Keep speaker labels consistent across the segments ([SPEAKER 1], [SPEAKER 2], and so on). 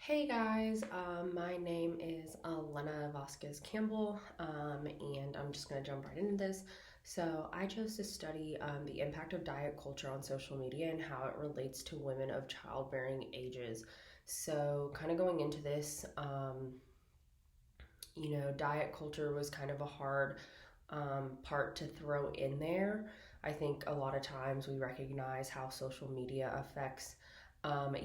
[SPEAKER 1] Hey guys, my name is Elena Vasquez Campbell, and I'm just going to jump right into this. So, I chose to study the impact of diet culture on social media and how it relates to women of childbearing ages. So, kind of going into this, diet culture was kind of a hard part to throw in there. I think a lot of times we recognize how social media affects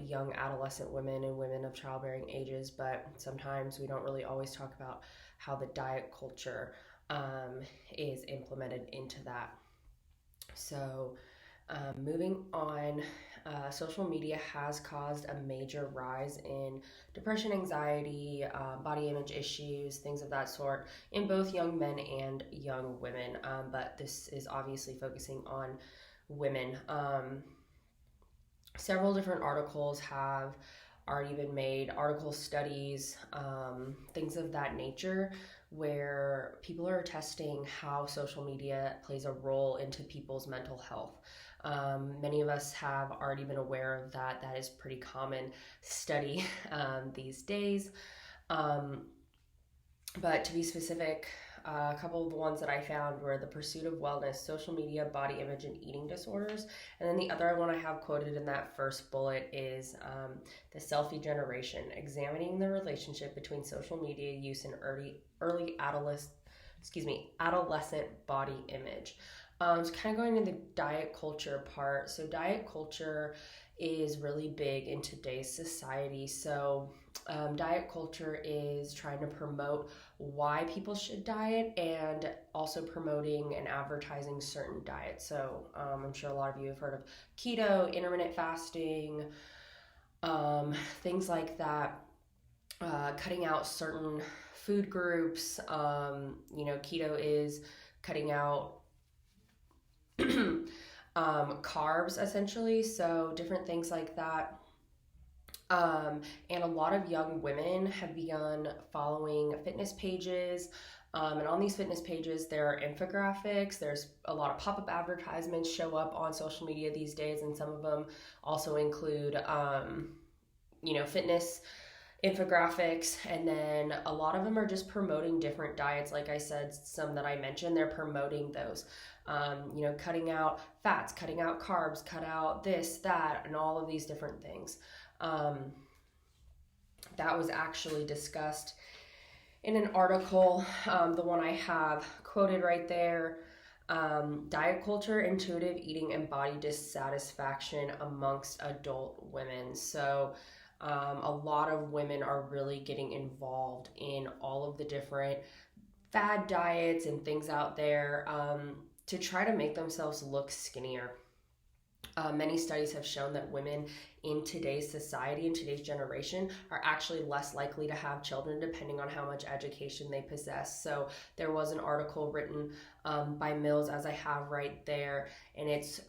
[SPEAKER 1] young adolescent women and women of childbearing ages, but sometimes we don't really always talk about how the diet culture is implemented into that. So, moving on, social media has caused a major rise in depression, anxiety, body image issues, things of that sort in both young men and young women. But this is obviously focusing on women. Several different articles have already been made, article studies, things of that nature, where people are testing how social media plays a role into people's mental health. Many of us have already been aware of that. That is pretty common study these days. Um, but to be specific, a couple of the ones that I found were the pursuit of wellness, social media, body image, and eating disorders. And then the other one I have quoted in that first bullet is the selfie generation, examining the relationship between social media use and early adolescent body image. So kind of going into the diet culture part. So diet culture is really big in today's society. So diet culture is trying to promote why people should diet and also promoting and advertising certain diets. So I'm sure a lot of you have heard of keto, intermittent fasting, things like that, cutting out certain food groups. Keto is cutting out carbs essentially, so different things like that. And a lot of young women have begun following fitness pages. And on these fitness pages, there are infographics. There's a lot of pop up advertisements show up on social media these days, and some of them also include, fitness infographics. And then a lot of them are just promoting different diets. Like I said, some that I mentioned, they're promoting those. Cutting out fats, cutting out carbs, cut out this, that, and all of these different things. Um, that was actually discussed in an article, the one I have quoted right there. Diet culture, intuitive eating, and body dissatisfaction amongst adult women. So, a lot of women are really getting involved in all of the different fad diets and things out there to try to make themselves look skinnier. Many studies have shown that women in today's society, in today's generation, are actually less likely to have children depending on how much education they possess. So, there was an article written by Mills, as I have right there, and it's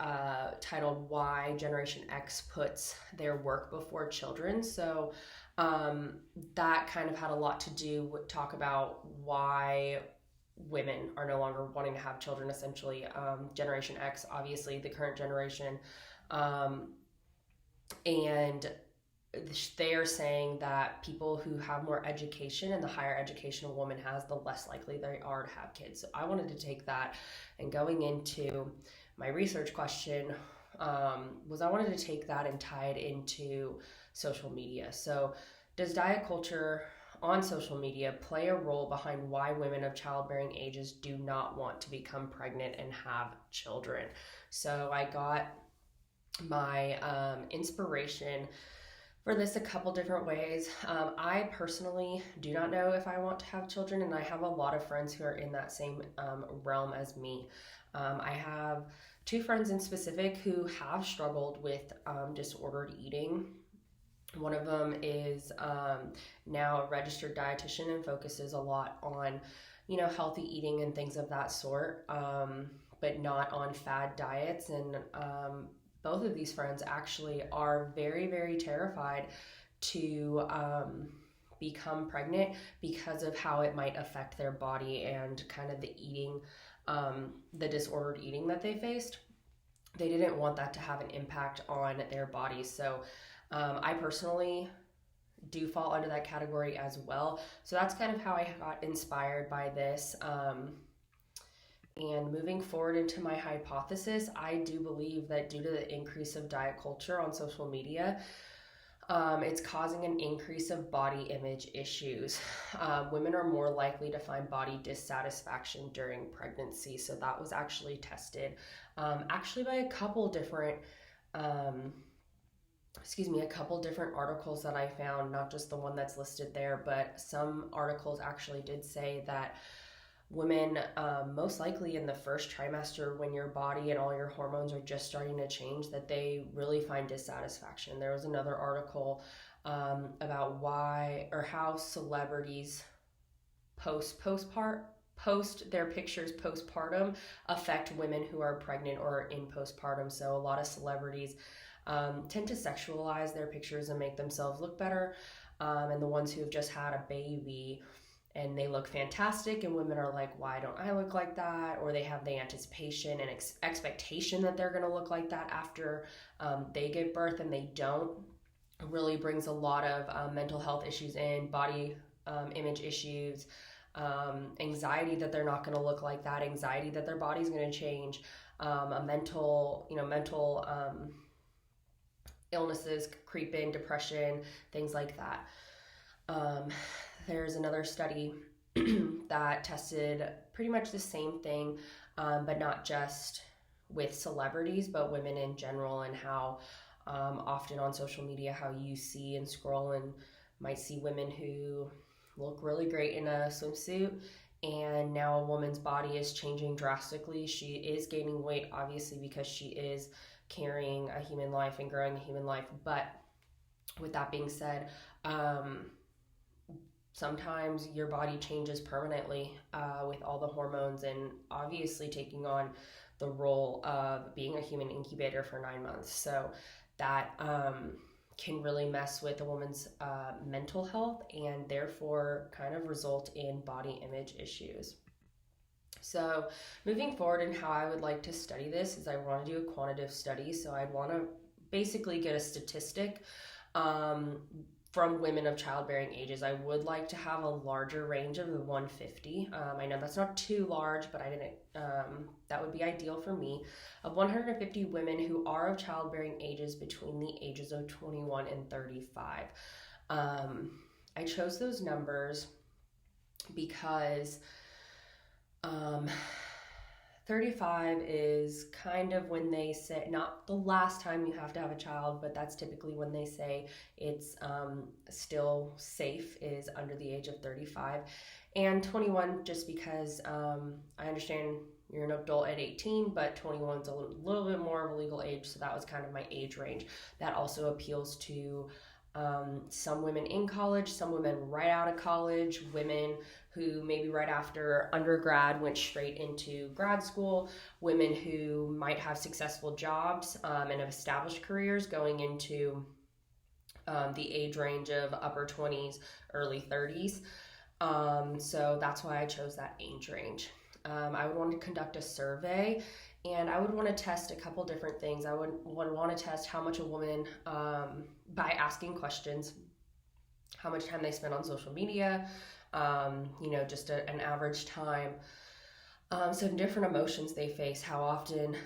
[SPEAKER 1] titled Why Generation X Puts Their Work Before Children. So, that kind of had a lot to do with talk about why women are no longer wanting to have children, essentially. Generation X, obviously the current generation, and they are saying that people who have more education, and the higher education a woman has, the less likely they are to have kids. So I wanted to take that, and going into my research question, was I wanted to take that and tie it into social media. So does diet culture on social media play a role behind why women of childbearing ages do not want to become pregnant and have children? So I got my inspiration for this a couple different ways. I personally do not know if I want to have children, and I have a lot of friends who are in that same realm as me. I have two friends in specific who have struggled with disordered eating. One of them is now a registered dietitian and focuses a lot on, healthy eating and things of that sort, but not on fad diets. And both of these friends actually are very, very terrified to become pregnant because of how it might affect their body and kind of the eating, the disordered eating that they faced. They didn't want that to have an impact on their bodies. So I personally do fall under that category as well. So that's kind of how I got inspired by this. And moving forward into my hypothesis, I do believe that due to the increase of diet culture on social media, it's causing an increase of body image issues. Women are more likely to find body dissatisfaction during pregnancy. So that was actually tested actually by a couple different articles that I found, not just the one that's listed there, but some articles actually did say that women, most likely in the first trimester, when your body and all your hormones are just starting to change, that they really find dissatisfaction. There was another article about why or how celebrities post their pictures postpartum affect women who are pregnant or in postpartum. So a lot of celebrities tend to sexualize their pictures and make themselves look better. And the ones who have just had a baby and they look fantastic, and women are like, why don't I look like that? Or they have the anticipation and expectation that they're going to look like that after they give birth, and they don't. It really brings a lot of mental health issues in, body image issues, anxiety that they're not going to look like that, anxiety that their body's going to change, mental illnesses creep in, depression, things like that. There's another study that tested pretty much the same thing, but not just with celebrities, but women in general, and how often on social media, how you see and scroll and might see women who look really great in a swimsuit, and now a woman's body is changing drastically. She is gaining weight, obviously, because she is carrying a human life and growing a human life. But with that being said, sometimes your body changes permanently with all the hormones, and obviously taking on the role of being a human incubator for 9 months. So that can really mess with a woman's mental health, and therefore kind of result in body image issues. So moving forward, and how I would like to study this is I want to do a quantitative study. So I'd want to basically get a statistic from women of childbearing ages. I would like to have a larger range of the 150. I know that's not too large, but that would be ideal for me. Of 150 women who are of childbearing ages between the ages of 21 and 35. I chose those numbers because 35 is kind of when they say, not the last time you have to have a child, but that's typically when they say it's still safe, is under the age of 35. And 21, just because I understand you're an adult at 18, but 21 is a little bit more of a legal age, so that was kind of my age range. That also appeals to some women in college, some women right out of college, women who maybe right after undergrad went straight into grad school, women who might have successful jobs and have established careers going into the age range of upper 20s, early 30s. So that's why I chose that age range. I would want to conduct a survey, and I would want to test a couple different things. I would want to test how much a woman, by asking questions, how much time they spend on social media, just an average time. Some different emotions they face, how often,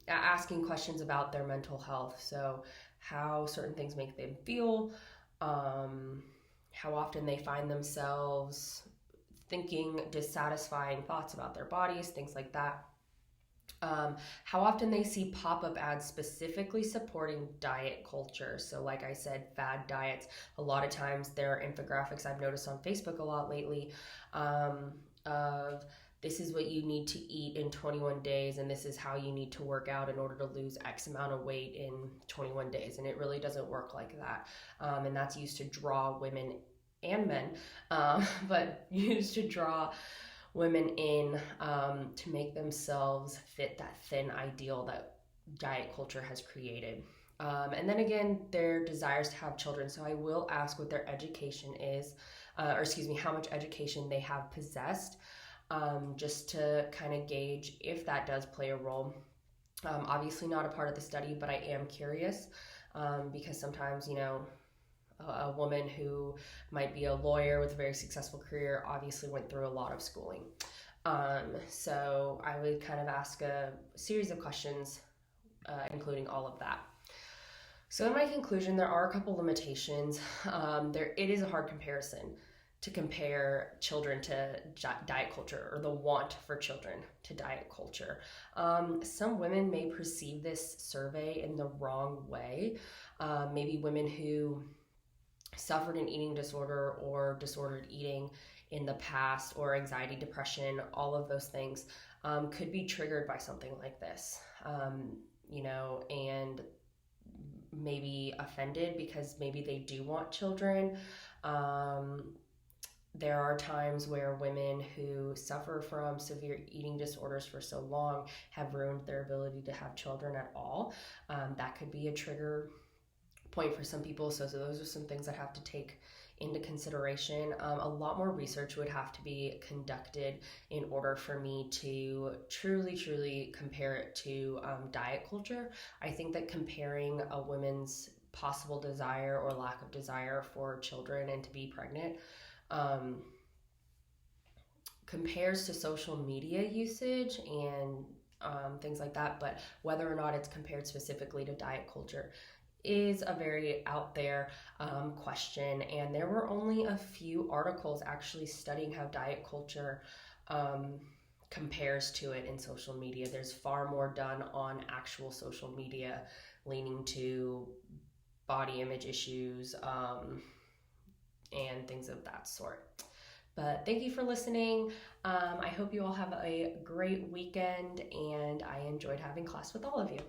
[SPEAKER 1] asking questions about their mental health. So how certain things make them feel, how often they find themselves thinking dissatisfying thoughts about their bodies, things like that. How often they see pop-up ads specifically supporting diet culture. So like I said, fad diets. A lot of times there are infographics I've noticed on Facebook a lot lately of this is what you need to eat in 21 days, and this is how you need to work out in order to lose X amount of weight in 21 days. And it really doesn't work like that. And that's used to draw women and men, but used to draw women in to make themselves fit that thin ideal that diet culture has created. And then again, their desires to have children. So I will ask what their education is, how much education they have possessed, just to kind of gauge if that does play a role. Obviously not a part of the study, but I am curious because sometimes, a woman who might be a lawyer with a very successful career obviously went through a lot of schooling. So I would kind of ask a series of questions, including all of that. So in my conclusion, there are a couple limitations. It is a hard comparison to compare children to diet culture, or the want for children to diet culture. Some women may perceive this survey in the wrong way. Maybe women who suffered an eating disorder or disordered eating in the past, or anxiety, depression, all of those things could be triggered by something like this, and maybe offended because maybe they do want children. There are times where women who suffer from severe eating disorders for so long have ruined their ability to have children at all. That could be a trigger point for some people. So those are some things that have to take into consideration. A lot more research would have to be conducted in order for me to truly compare it to diet culture. I think that comparing a woman's possible desire or lack of desire for children and to be pregnant compares to social media usage and things like that, but whether or not it's compared specifically to diet culture is a very out there question. And there were only a few articles actually studying how diet culture compares to it in social media. There's far more done on actual social media leaning to body image issues and things of that sort. But thank you for listening. I hope you all have a great weekend, and I enjoyed having class with all of you.